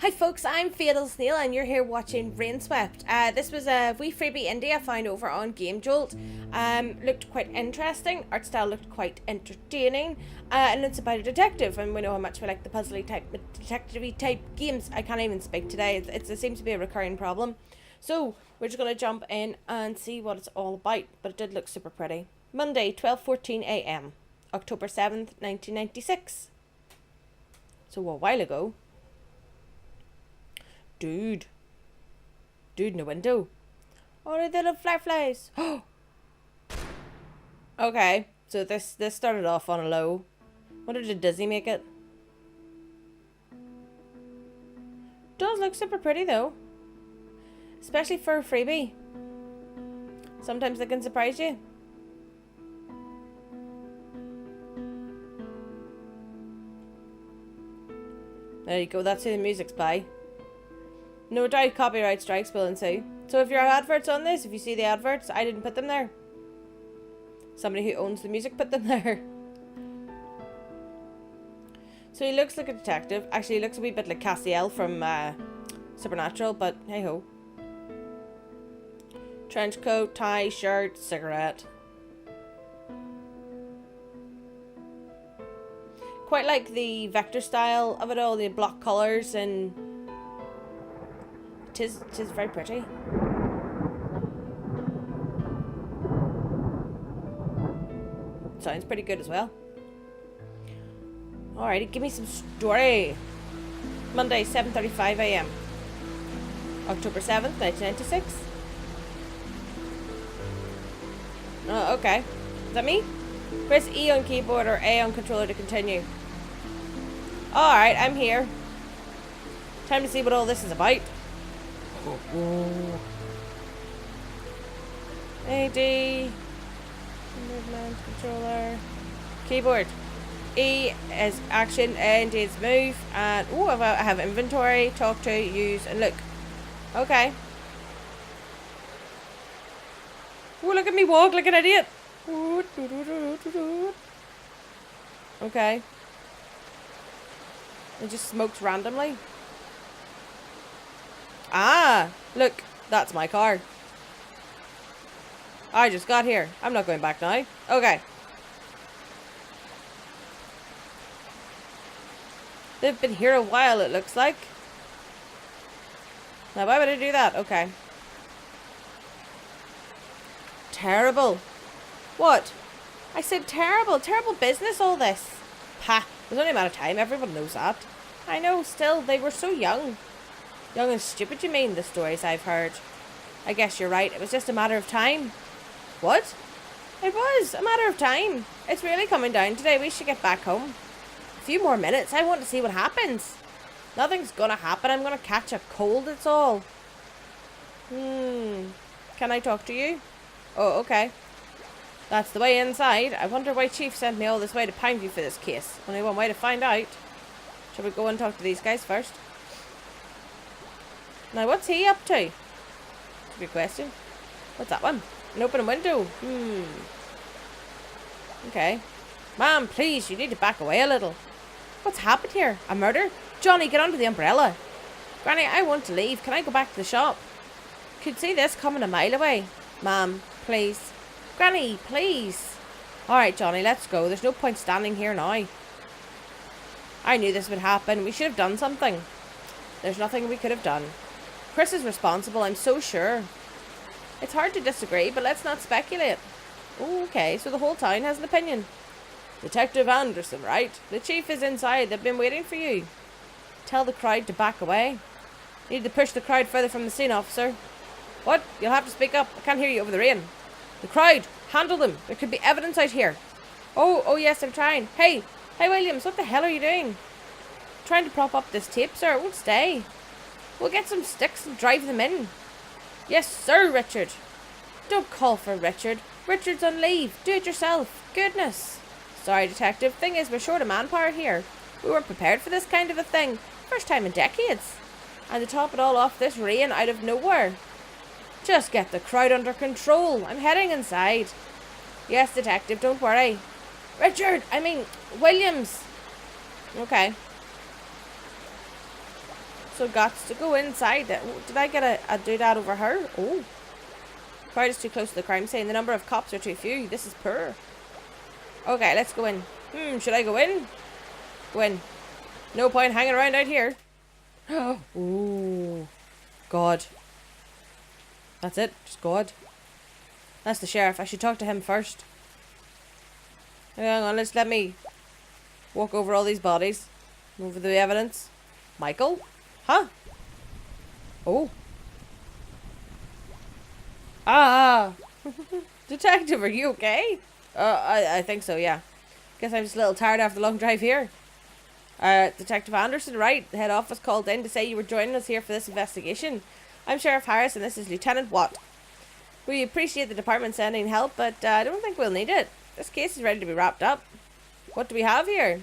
Hi folks, I'm Fatal Snail and you're here watching Rainswept. This was a wee freebie indie I found over on Game Jolt. Looked quite interesting, art style looked quite entertaining, and it's about a detective, and we know how much we like the puzzly type, detective-y type games. I can't even speak today, it seems to be a recurring problem. So, we're just going to jump in and see what it's all about, but it did look super pretty. Monday, 12:14 AM, October 7th, 1996. So a while ago. Dude in the window. Oh, the little fireflies. Okay, so this started off on a low. Wonder did Disney make it? Does look super pretty though, especially for a freebie. Sometimes they can surprise you. There you go, that's who the music's by. No doubt copyright strikes will ensue. So if you have adverts on this, if you see the adverts, I didn't put them there. Somebody who owns the music put them there. So he looks like a detective. Actually, he looks a wee bit like Castiel from Supernatural, but hey ho. Trench coat, tie, shirt, cigarette. Quite like the vector style of it all, the block colours, and tis very pretty. Sounds pretty good as well. Alrighty, give me some story. Monday, 7:35 AM, October 7th, 1996. Oh, okay. Is that me? Press E on keyboard or A on controller to continue. Alright, I'm here. Time to see what all this is about. AD movement controller keyboard. E is action, N is move, and oh, I have inventory, talk to, use, and look. Okay. Oh, look at me walk like an idiot. Okay. It just smokes randomly. Ah, look, that's my car. I just got here. I'm not going back now. Okay. They've been here a while, it looks like. Now, why would I do that? Okay. Terrible. What? I said terrible. Terrible business, all this. Ha! It's only a matter of time. Everyone knows that. I know, still, they were so young. Young and stupid, you mean, the stories I've heard. I guess you're right. It was just a matter of time. What? It was a matter of time. It's really coming down today. We should get back home. A few more minutes. I want to see what happens. Nothing's gonna happen. I'm gonna catch a cold, it's all. Can I talk to you? Oh, okay. That's the way inside. I wonder why Chief sent me all this way to Pineview for this case. Only one way to find out. Shall we go and talk to these guys first? Now, what's he up to? That's a good question. What's that one? An open window. Okay. Ma'am, please, you need to back away a little. What's happened here? A murder? Johnny, get under the umbrella. Granny, I want to leave. Can I go back to the shop? Could see this coming a mile away. Ma'am, please. Granny, please. Alright, Johnny, let's go. There's no point standing here now. I knew this would happen. We should have done something. There's nothing we could have done. Chris is responsible, I'm so sure. It's hard to disagree, but let's not speculate. Oh, okay, so the whole town has an opinion. Detective Anderson, right? The chief is inside. They've been waiting for you. Tell the crowd to back away. Need to push the crowd further from the scene, officer. What? You'll have to speak up. I can't hear you over the rain. The crowd! Handle them! There could be evidence out here. Oh yes, I'm trying. Hey, Williams, what the hell are you doing? Trying to prop up this tape, sir. It won't stay. We'll get some sticks and drive them in. Yes, sir, Richard. Don't call for Richard. Richard's on leave. Do it yourself. Goodness. Sorry, detective. Thing is, we're short of manpower here. We weren't prepared for this kind of a thing. First time in decades. And to top it all off, this rain out of nowhere. Just get the crowd under control. I'm heading inside. Yes, detective, don't worry. Williams. Okay. So gots to go inside. Did I get a doodad over her? Oh. Crowd is too close to the crime scene. The number of cops are too few. This is poor. Okay, let's go in. Should I go in? Go in. No point hanging around out here. Oh. God. That's it. Just God. That's the sheriff. I should talk to him first. Hang on, let me walk over all these bodies. Over the evidence. Michael? Huh? Oh. Ah. Detective, are you okay? I think so, yeah. Guess I'm just a little tired after the long drive here. Detective Anderson, right? The head office called in to say you were joining us here for this investigation. I'm Sheriff Harris and this is Lieutenant Watt. We appreciate the department sending help, but I don't think we'll need it. This case is ready to be wrapped up. What do we have here?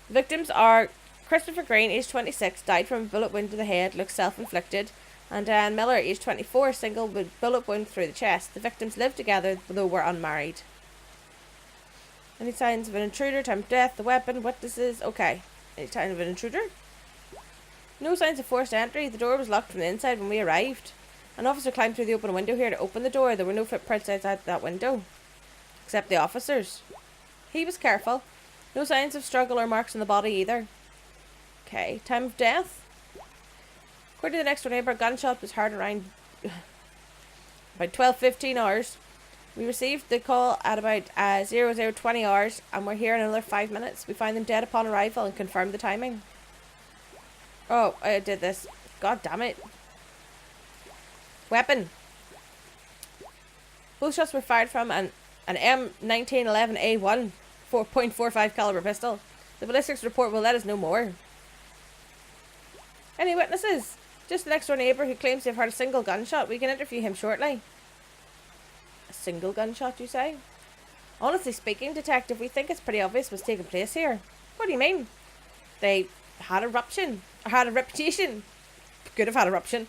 The victims are Christopher Green, age 26, died from a bullet wound to the head, looks self-inflicted, and Diane Miller, age 24, single with bullet wound through the chest. The victims lived together, though were unmarried. Any signs of an intruder? Time of death? The weapon? Witnesses? Okay. Any signs of an intruder? No signs of forced entry. The door was locked from the inside when we arrived. An officer climbed through the open window here to open the door. There were no footprints outside that window. Except the officers. He was careful. No signs of struggle or marks on the body either. Okay. Time of death? According to the next door neighbour, a gunshot was heard around about 12:15 hours. We received the call at about 00:20 hours and we're here in another 5 minutes. We find them dead upon arrival and confirmed the timing. Oh, I did this. God damn it. Weapon. Both shots were fired from an M1911A1 4.45 caliber pistol. The ballistics report will let us know more. Any witnesses? Just the next door neighbour who claims they've heard a single gunshot. We can interview him shortly. A single gunshot, you say? Honestly speaking, detective, we think it's pretty obvious what's taking place here. What do you mean? They had a ruption. Or had a reputation. Could have had a ruption.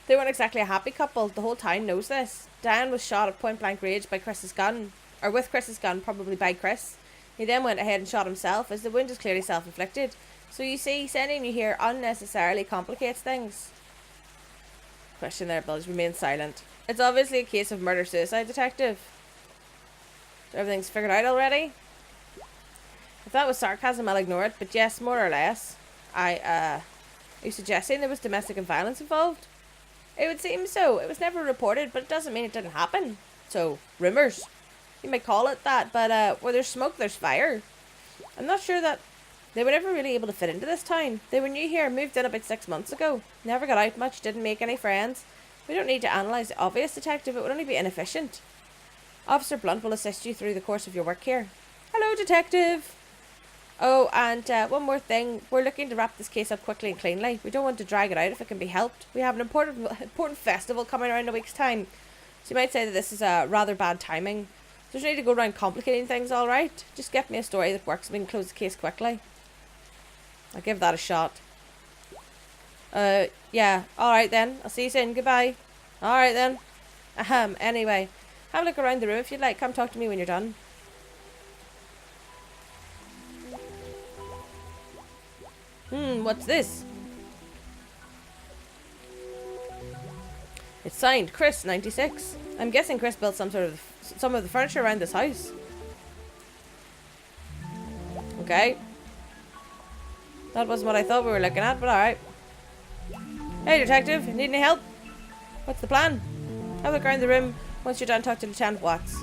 They weren't exactly a happy couple. The whole town knows this. Diane was shot at point blank range by Chris's gun. Or with Chris's gun, probably by Chris. He then went ahead and shot himself, as the wound is clearly self-inflicted. So you see, sending you here unnecessarily complicates things. Question there, Bills. Remain silent. It's obviously a case of murder-suicide, detective. So everything's figured out already? If that was sarcasm, I'll ignore it, but yes, more or less. Are you suggesting there was domestic violence involved? It would seem so. It was never reported, but it doesn't mean it didn't happen. So, rumours. You might call it that, but where there's smoke, there's fire. I'm not sure that they were never really able to fit into this town. They were new here, moved in about 6 months ago. Never got out much, didn't make any friends. We don't need to analyse the obvious, detective. It would only be inefficient. Officer Blunt will assist you through the course of your work here. Hello, detective. Oh, and one more thing. We're looking to wrap this case up quickly and cleanly. We don't want to drag it out if it can be helped. We have an important festival coming around in a week's time. So you might say that this is rather bad timing. There's no need to go around complicating things, alright? Just get me a story that works and we can close the case quickly. I'll give that a shot. Yeah, alright then. I'll see you soon. Goodbye. Alright then. Anyway. Have a look around the room if you'd like. Come talk to me when you're done. What's this? It's signed Chris, 96. I'm guessing Chris built some of the furniture around this house. Okay. That wasn't what I thought we were looking at, but alright. Hey detective, need any help? What's the plan? Have a look around the room. Once you're done, talk to Lieutenant Watts.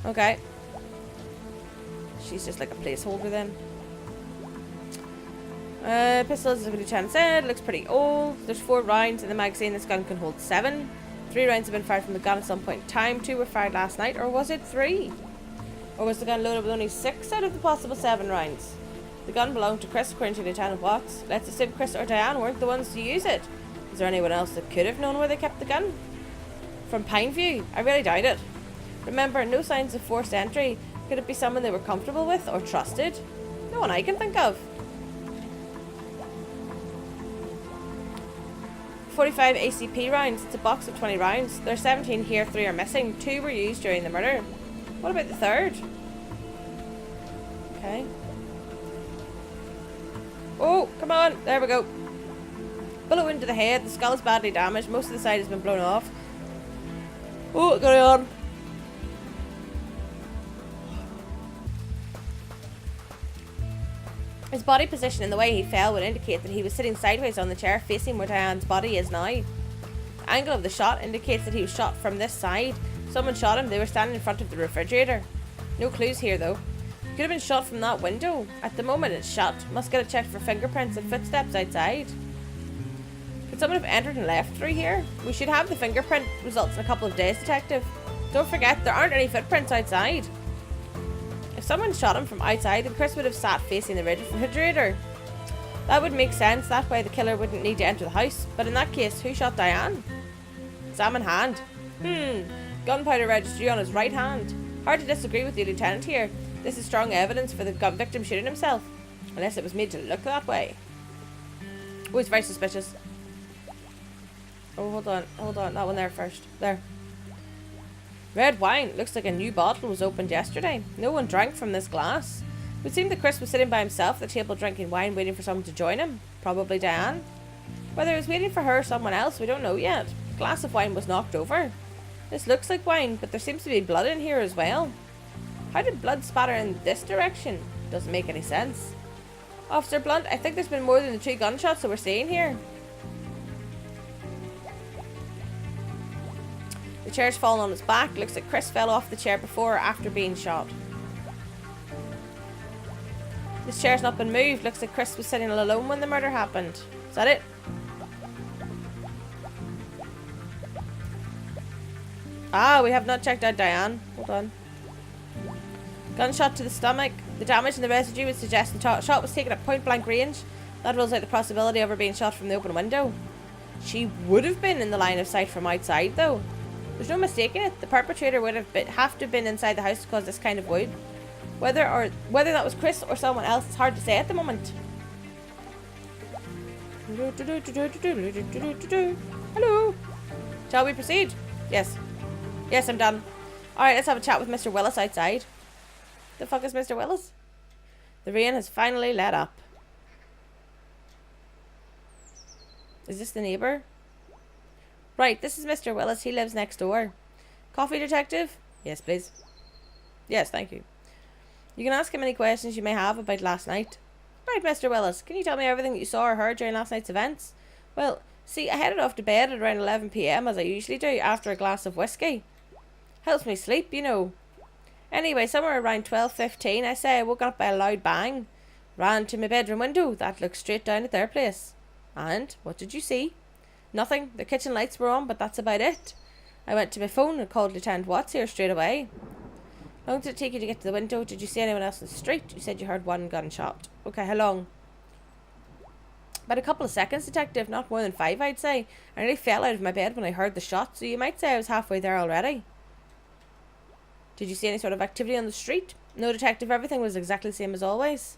Okay. She's just like a placeholder then. Pistols, as the Lieutenant said, looks pretty old. There's 4 rounds in the magazine. This gun can hold 7. 3 rounds have been fired from the gun at some point in time. 2 were fired last night, or was it 3? Or was the gun loaded with only 6 out of the possible 7 rounds? The gun belonged to Chris, according to Lieutenant Watts. Let's assume Chris or Diane weren't the ones to use it. Is there anyone else that could have known where they kept the gun? From Pineview? I really doubt it. Remember, no signs of forced entry. Could it be someone they were comfortable with or trusted? No one I can think of. 45 ACP rounds. It's a box of 20 rounds. There are 17 here, 3 are missing. 2 were used during the murder. What about the 3rd? Okay. Oh, come on. There we go. Bullet wound to the head. The skull is badly damaged. Most of the side has been blown off. Oh, carry on. His body position and the way he fell would indicate that he was sitting sideways on the chair facing where Diane's body is now. The angle of the shot indicates that he was shot from this side. Someone shot him. They were standing in front of the refrigerator. No clues here though. Could have been shot from that window. At the moment it's shut. Must get it checked for fingerprints and footsteps outside. Could someone have entered and left through here? We should have the fingerprint results in a couple of days, detective. Don't forget, there aren't any footprints outside. If someone shot him from outside, then Chris would have sat facing the refrigerator. That would make sense. That way the killer wouldn't need to enter the house. But in that case, who shot Diane? Examine hand. Gunpowder registry on his right hand. Hard to disagree with the lieutenant here. This is strong evidence for the victim shooting himself. Unless it was made to look that way. Oh, it's very suspicious. Oh, hold on. That one there first. There. Red wine. Looks like a new bottle was opened yesterday. No one drank from this glass. It would seem that Chris was sitting by himself at the table drinking wine, waiting for someone to join him. Probably Diane. Whether he was waiting for her or someone else, we don't know yet. The glass of wine was knocked over. This looks like wine, but there seems to be blood in here as well. How did blood spatter in this direction? Doesn't make any sense. Officer Blunt, I think there's been more than the 2 gunshots that we're seeing here. The chair's fallen on its back. Looks like Chris fell off the chair before or after being shot. This chair's not been moved. Looks like Chris was sitting alone when the murder happened. Is that it? Ah, we have not checked out Diane. Hold on. Gunshot to the stomach. The damage in the residue would suggest the shot was taken at point blank range. That rules out the possibility of her being shot from the open window. She would have been in the line of sight from outside though. There's no mistaking it. The perpetrator would have to have been inside the house to cause this kind of wound. Whether that was Chris or someone else, it's hard to say at the moment. Hello. Shall we proceed? Yes. Yes, I'm done. Alright, let's have a chat with Mr. Willis outside. The fuck is Mr. Willis? The rain has finally let up. Is this the neighbour? Right, this is Mr. Willis. He lives next door. Coffee, detective? Yes, please. Yes, thank you. You can ask him any questions you may have about last night. Right, Mr. Willis. Can you tell me everything that you saw or heard during last night's events? Well, see, I headed off to bed at around 11 p.m. as I usually do after a glass of whiskey. Helps me sleep, you know. Anyway, somewhere around 12:15, I say I woke up by a loud bang. Ran to my bedroom window. That looked straight down at their place. And what did you see? Nothing. The kitchen lights were on, but that's about it. I went to my phone and called Lieutenant Watts here straight away. How long did it take you to get to the window? Did you see anyone else in the street? You said you heard 1 gunshot. Okay, how long? About a couple of seconds, detective. Not more than 5, I'd say. I nearly fell out of my bed when I heard the shot, so you might say I was halfway there already. Did you see any sort of activity on the street? No, detective. Everything was exactly the same as always.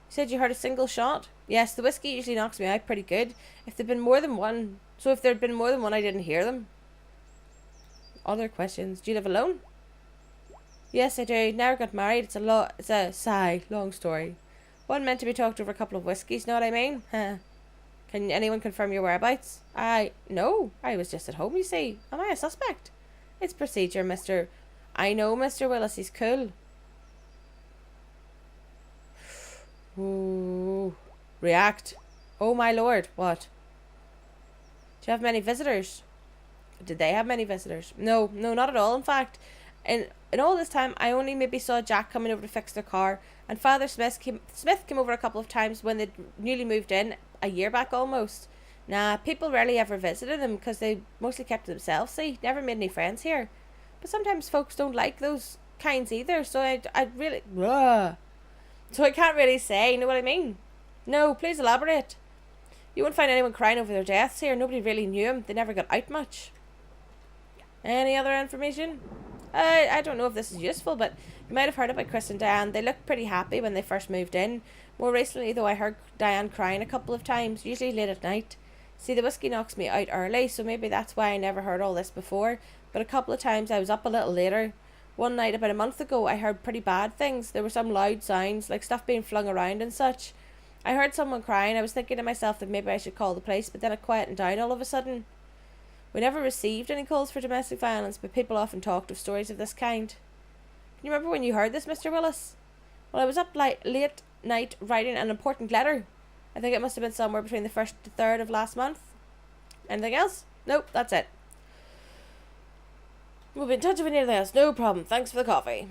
You said you heard a single shot? Yes, the whiskey usually knocks me out pretty good. If there'd been more than one... So if there'd been more than one, I didn't hear them. Other questions. Do you live alone? Yes, I do. Never got married. It's a long story. One meant to be talked over a couple of whiskies, know what I mean? Huh. Can anyone confirm your whereabouts? No. I was just at home, you see. Am I a suspect? It's procedure, Mr... I know Mr. Willis. He's cool. Ooh. React. Oh my lord. What? Do you have many visitors? Did they have many visitors? No, not at all, in fact. In all this time, I only maybe saw Jack coming over to fix their car, and Father Smith came over a couple of times when they'd newly moved in, a year back almost. Nah, people rarely ever visited them because they mostly kept to themselves, see? Never made any friends here. But sometimes folks don't like those kinds either, so I really... So I can't really say, you know what I mean? No, please elaborate. You won't find anyone crying over their deaths here. Nobody really knew them. They never got out much. Any other information? I don't know if this is useful, but you might have heard about Chris and Diane. They looked pretty happy when they first moved in. More recently, though, I heard Diane crying a couple of times, usually late at night. See, the whiskey knocks me out early, so maybe that's why I never heard all this before. But a couple of times I was up a little later. One night, about a month ago, I heard pretty bad things. There were some loud sounds, like stuff being flung around and such. I heard someone crying. I was thinking to myself that maybe I should call the police, but then it quietened down all of a sudden. We never received any calls for domestic violence, but people often talked of stories of this kind. Can you remember when you heard this, Mr. Willis? Well, I was up late night writing an important letter. I think it must have been somewhere between the 1st to 3rd of last month. Anything else? Nope, that's it. We'll be in touch if we need anything else. No problem. Thanks for the coffee.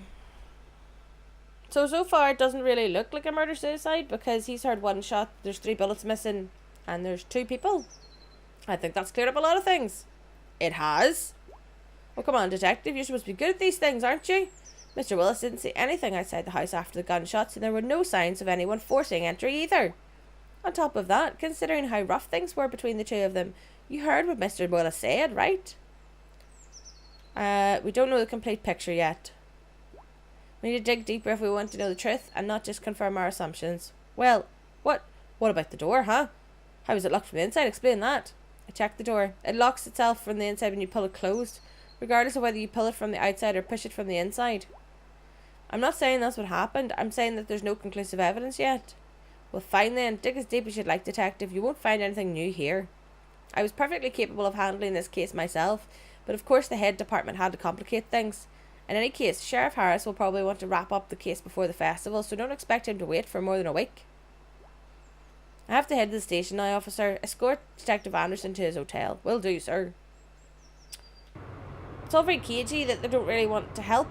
So far it doesn't really look like a murder-suicide because he's heard one shot, there's 3 bullets missing, and there's 2 people. I think that's cleared up a lot of things. It has. Well, come on, detective. You're supposed to be good at these things, aren't you? Mr. Willis didn't see anything outside the house after the gunshots, and there were no signs of anyone forcing entry either. On top of that, considering how rough things were between the 2 of them, you heard what Mr. Willis said, right? We don't know the complete picture yet. We need to dig deeper if we want to know the truth and not just confirm our assumptions. Well, what about the door, huh? How is it locked from the inside? Explain that. I checked the door. It locks itself from the inside when you pull it closed, regardless of whether you pull it from the outside or push it from the inside. I'm not saying that's what happened. I'm saying that there's no conclusive evidence yet. Well, fine then. Dig as deep as you'd like, detective. You won't find anything new here. I was perfectly capable of handling this case myself, but of course the head department had to complicate things. In any case, Sheriff Harris will probably want to wrap up the case before the festival, so don't expect him to wait for more than a week. I have to head to the station now, officer. Escort Detective Anderson to his hotel. Will do, sir. It's all very cagey that they don't really want to help.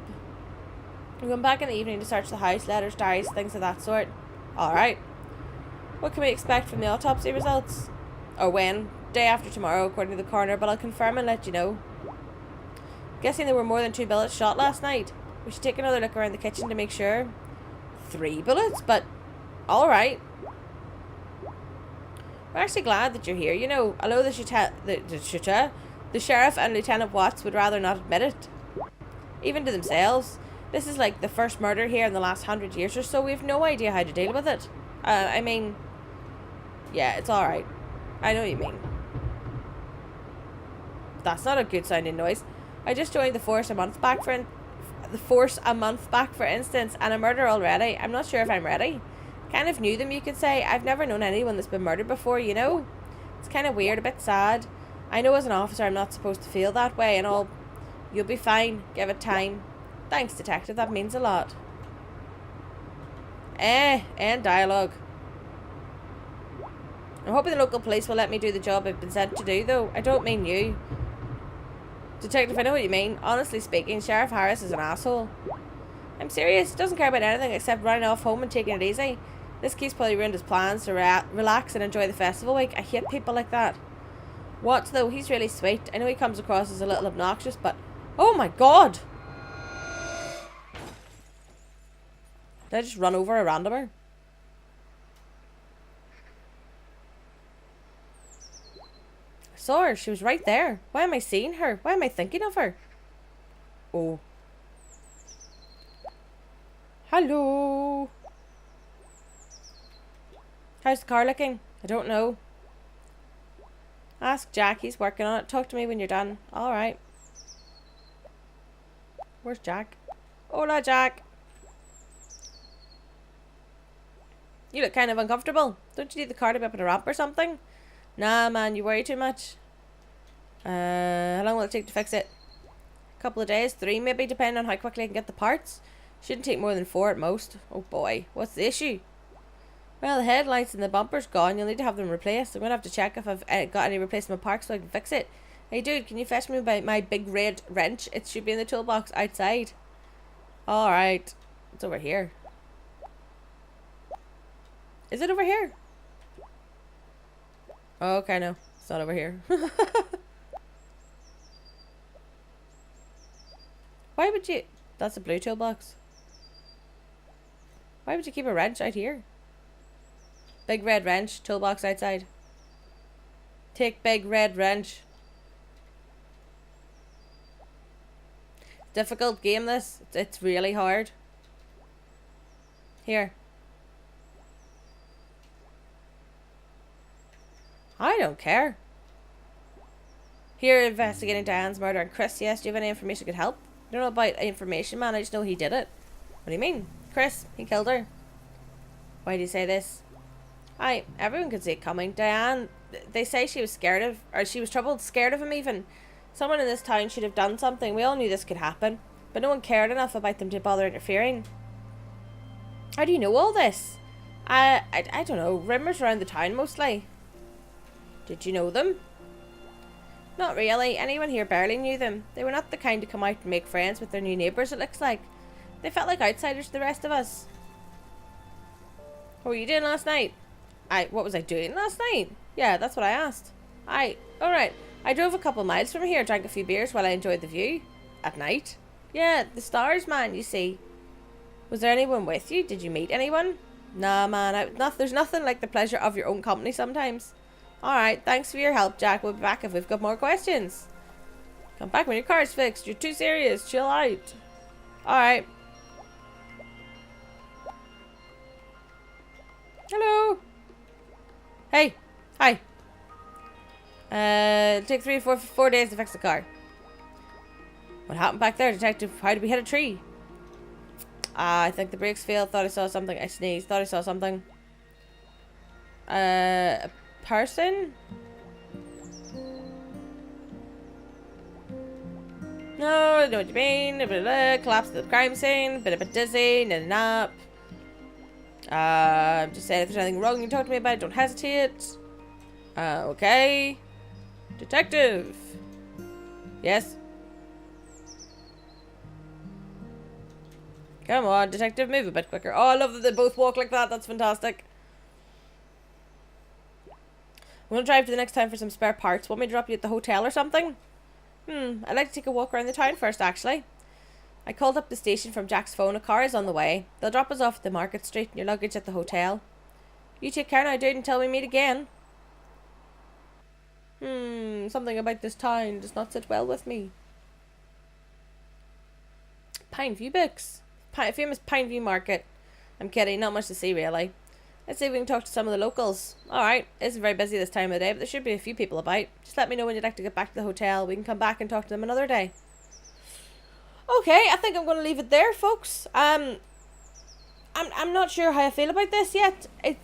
I'm going back in the evening to search the house, letters, diaries, things of that sort. Alright. What can we expect from the autopsy results? Or when? Day after tomorrow, according to the coroner, but I'll confirm and let you know. Guessing there were more than 2 bullets shot last night. We should take another look around the kitchen to make sure. 3 bullets? But, alright. We're actually glad that you're here, you know. Although the sheriff and Lieutenant Watts would rather not admit it. Even to themselves. This is like the first murder here in the last 100 years or so. We have no idea how to deal with it. I mean, yeah, it's alright. I know what you mean. That's not a good sounding noise. I just joined the force a month back for instance, and a murder already. I'm not sure if I'm ready. Kind of knew them, you could say. I've never known anyone that's been murdered before, you know. It's kind of weird, a bit sad. I know as an officer I'm not supposed to feel that way and all. You'll be fine. Give it time. Thanks, detective. That means a lot. End dialogue. I'm hoping the local police will let me do the job I've been sent to do, though. I don't mean you. Detective, I know what you mean. Honestly speaking, Sheriff Harris is an asshole. I'm serious. He doesn't care about anything except running off home and taking it easy. This case probably ruined his plans to relax and enjoy the festival week. I hate people like that. Watts, though, he's really sweet. I know he comes across as a little obnoxious, but... Oh my god! Did I just run over a randomer? I saw her. She was right there. Why am I seeing her? Why am I thinking of her? Oh. Hello. How's the car looking? I don't know. Ask Jack. He's working on it. Talk to me when you're done. Alright. Where's Jack? Hola, Jack. You look kind of uncomfortable. Don't you need the car to be up in a ramp or something? Nah, man, you worry too much. How long will it take to fix it? A couple of days, 3 maybe, depending on how quickly I can get the parts. Shouldn't take more than 4 at most. Oh boy, what's the issue? Well, the headlights and the bumper's gone. You'll need to have them replaced. I'm going to have to check if I've got any replacement parts so I can fix it. Hey dude, can you fetch me my big red wrench? It should be in the toolbox outside. Alright. It's over here. Is it over here? Oh, okay, no. It's not over here. Why would you... That's a blue toolbox. Why would you keep a wrench out here? Big red wrench, toolbox outside. Take big red wrench. Difficult game this. It's really hard. Here. I don't care. Here, investigating Diane's murder and Chris. Yes, do you have any information that could help? I don't know about information, man. I just know he did it. What do you mean? Chris, he killed her. Why do you say this? Aye, everyone could see it coming. Diane, they say she was scared of, or she was troubled, scared of him even. Someone in this town should have done something. We all knew this could happen, but no one cared enough about them to bother interfering. How do you know all this? I don't know. Rumours around the town mostly. Did you know them? Not really. Anyone here barely knew them. They were not the kind to come out and make friends with their new neighbours, it looks like. They felt like outsiders to the rest of us. What were you doing last night? What was I doing last night? Yeah, that's what I asked. Alright. I drove a couple miles from here, drank a few beers while I enjoyed the view. At night? Yeah, the stars, man, you see. Was there anyone with you? Did you meet anyone? Nah, man, there's nothing like the pleasure of your own company sometimes. Alright, thanks for your help, Jack. We'll be back if we've got more questions. Come back when your car's fixed. You're too serious. Chill out. Alright. Hello. Hey. Hi. It'll take 3 or 4 days to fix the car. What happened back there, detective? How did we hit a tree? I think the brakes failed. Thought I saw something. I sneezed. Thought I saw something. A person? No, I know what you mean. Collapse of the crime scene. Bit of a dizzy. Need a nap. Just saying if there's anything wrong you can talk to me about it. Don't hesitate. Okay. Detective. Yes. Come on, detective, move a bit quicker. Oh, I love that they both walk like that. That's fantastic. I'm going to drive to the next town for some spare parts. Want me to drop you at the hotel or something? I'd like to take a walk around the town first, actually. I called up the station from Jack's phone. A car is on the way. They'll drop us off at the Market Street and your luggage at the hotel. You take care now, dude, until we meet again. Something about this town does not sit well with me. Pineview books. Famous Pineview Market. I'm kidding, not much to see really. Let's see if we can talk to some of the locals. Alright, it's very busy this time of the day, but there should be a few people about. Just let me know when you'd like to get back to the hotel. We can come back and talk to them another day. Okay, I think I'm going to leave it there, folks. I'm not sure how I feel about this yet. It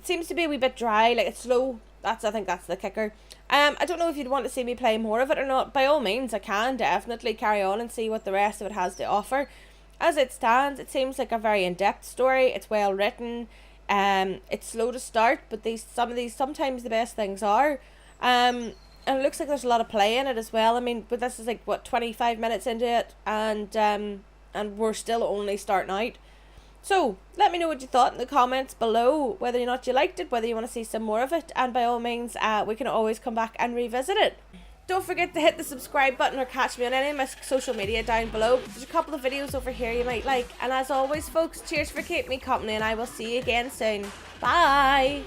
seems to be a wee bit dry, like it's slow. I think that's the kicker. I don't know if you'd want to see me play more of it or not. By all means, I can definitely carry on and see what the rest of it has to offer. As it stands, it seems like a very in-depth story. It's well written. It's slow to start, but sometimes the best things are. And it looks like there's a lot of play in it as well. I mean, but this is like what, 25 minutes into it, and we're still only starting out. So let me know what you thought in the comments below, whether or not you liked it, whether you want to see some more of it, and by all means, we can always come back and revisit it. Don't forget to hit the subscribe button or catch me on any of my social media down below. There's a couple of videos over here you might like. And as always, folks, cheers for keeping me company, and I will see you again soon. Bye!